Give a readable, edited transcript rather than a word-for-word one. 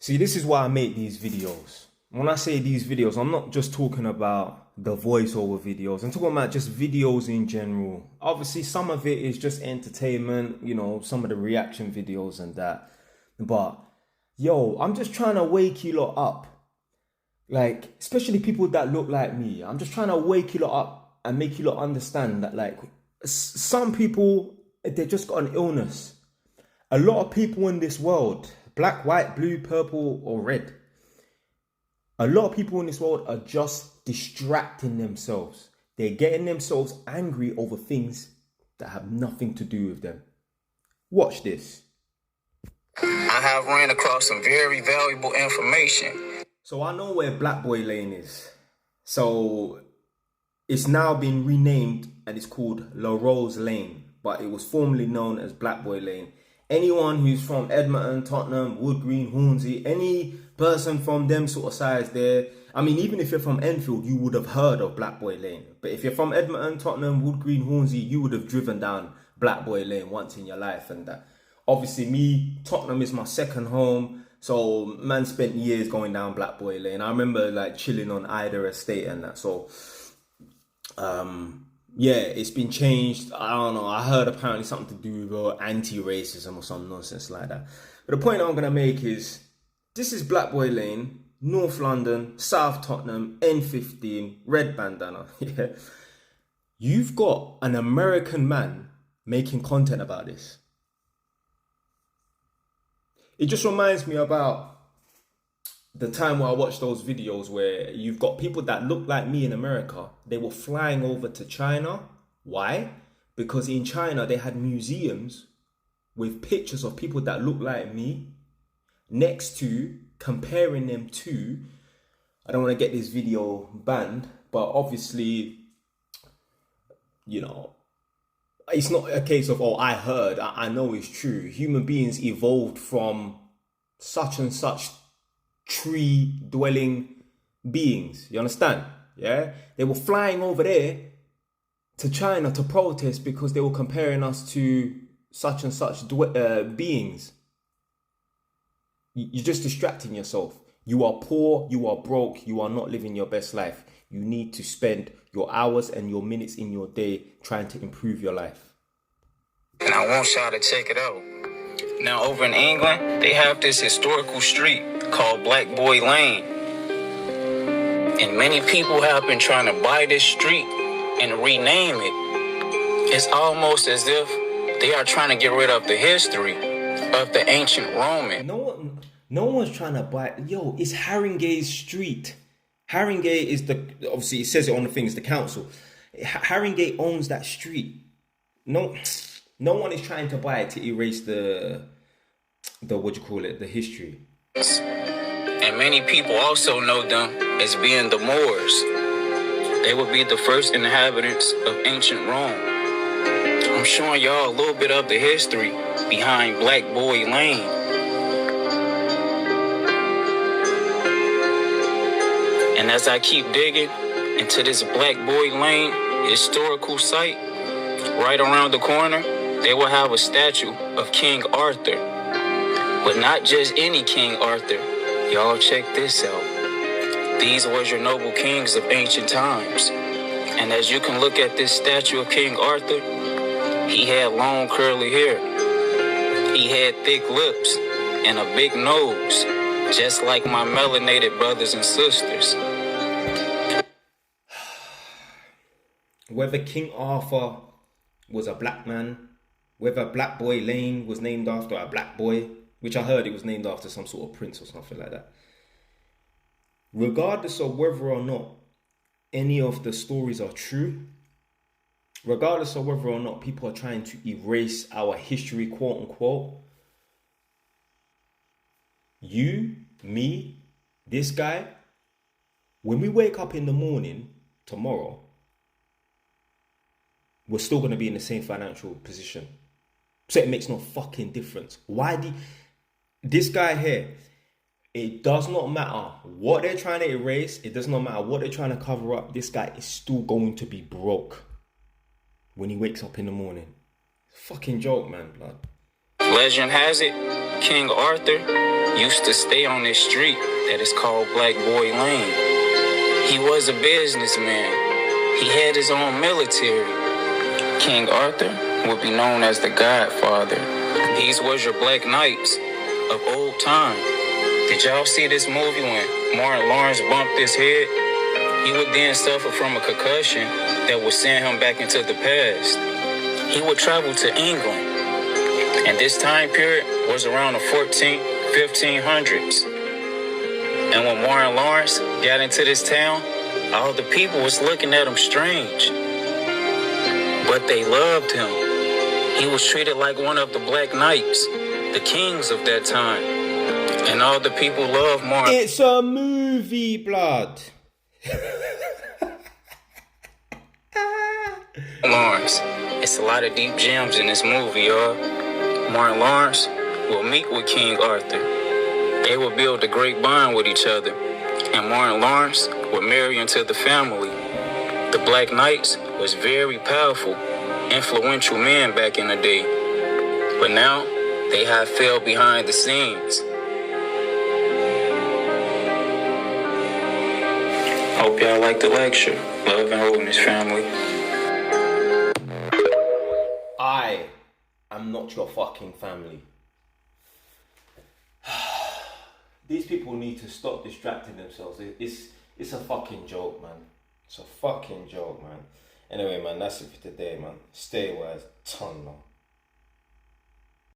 See, this is why I make these videos. When I say these videos, I'm not just talking about the voiceover videos. I'm talking about just videos in general. Obviously, some of it is just entertainment, you know, some of the reaction videos and that. But, yo, I'm just trying to wake you lot up. Like, especially people that look like me. I'm just trying to wake you lot up and make you lot understand that, like, some people, they just got an illness. A lot of people in this world, black, white, blue, purple, or red, a lot of people in this world are just distracting themselves. They're getting themselves angry over things that have nothing to do with them. Watch this. I have ran across some very valuable information. So I know where Black Boy Lane is. So it's now been renamed and it's called La Rose Lane, but it was formerly known as Black Boy Lane. Anyone who's from Edmonton, Tottenham, Wood Green, Hornsey, any person from them sort of sides there, I mean, even if you're from Enfield, you would have heard of Black Boy Lane. But if you're from Edmonton, Tottenham, Wood Green, Hornsey, you would have driven down Black Boy Lane once in your life. And that, obviously me, Tottenham is my second home. So man spent years going down Black Boy Lane. I remember like chilling on Ida Estate and that. So yeah, it's been changed. I don't know. I heard apparently something to do with anti-racism or some nonsense like that. But the point I'm going to make is, this is Black Boy Lane, North London, South Tottenham, N15, red bandana. Yeah. You've got an American man making content about this. It just reminds me about the time where I watched those videos where you've got people that look like me in America. They were flying over to China. Why? Because in China, they had museums with pictures of people that look like me next to, comparing them to, I don't want to get this video banned, but obviously, you know, it's not a case of, oh, I heard, I know it's true. Human beings evolved from such and such tree dwelling beings. You understand? Yeah. They were flying over there to China to protest because they were comparing us to such and such beings. You're just distracting yourself. You are poor, you are broke, you are not living your best life. You need to spend your hours and your minutes in your day trying to improve your life. And I want y'all to check it out. Now, over in England, they have this historical street called Black Boy Lane. And many people have been trying to buy this street and rename it. It's almost as if they are trying to get rid of the history of the ancient Roman. No one's trying to buy. Yo, it's Haringey Street. Haringey is obviously it says it on the thing, it's the council. Haringey owns that street. No one is trying to buy it to erase the the history. And many people also know them as being the Moors. They would be the first inhabitants of ancient Rome. I'm showing y'all a little bit of the history behind Black Boy Lane. And as I keep digging into this Black Boy Lane historical site, right around the corner, they will have a statue of King Arthur. But not just any King Arthur. Y'all check this out. These was your noble kings of ancient times. And as you can look at this statue of King Arthur, he had long curly hair. He had thick lips and a big nose, just like my melanated brothers and sisters. Whether King Arthur was a black man, whether Black Boy Lane was named after a black boy, which I heard it was named after some sort of prince or something like that. Regardless of whether or not any of the stories are true, regardless of whether or not people are trying to erase our history, quote unquote, you, me, this guy, when we wake up in the morning tomorrow, we're still going to be in the same financial position. So it makes no fucking difference. This guy here, it does not matter what they're trying to erase. It does not matter what they're trying to cover up. This guy is still going to be broke when he wakes up in the morning. Fucking joke, man, blood. Legend has it, King Arthur used to stay on this street that is called Black Boy Lane. He was a businessman. He had his own military. King Arthur would be known as the Godfather. These was your Black Knights of old time. Did y'all see this movie when Martin Lawrence bumped his head? He would then suffer from a concussion that would send him back into the past. He would travel to England, and this time period was around the 1500s. And when Martin Lawrence got into this town, all the people was looking at him strange, but they loved him. He was treated like one of the Black Knights, the kings of that time, and all the people loved Martin. It's a movie, blood. Lawrence. It's a lot of deep gems in this movie, y'all. Martin Lawrence will meet with King Arthur. They will build a great bond with each other, and Martin Lawrence will marry into the family. The Black Knights was very powerful, influential men back in the day, but now they have fell behind the scenes. Hope y'all like the lecture. Love and wholeness, family. I am not your fucking family. These people need to stop distracting themselves. It's a fucking joke, man. It's a fucking joke, man. Anyway, man, that's it for today, man. Stay wise. Ton, man.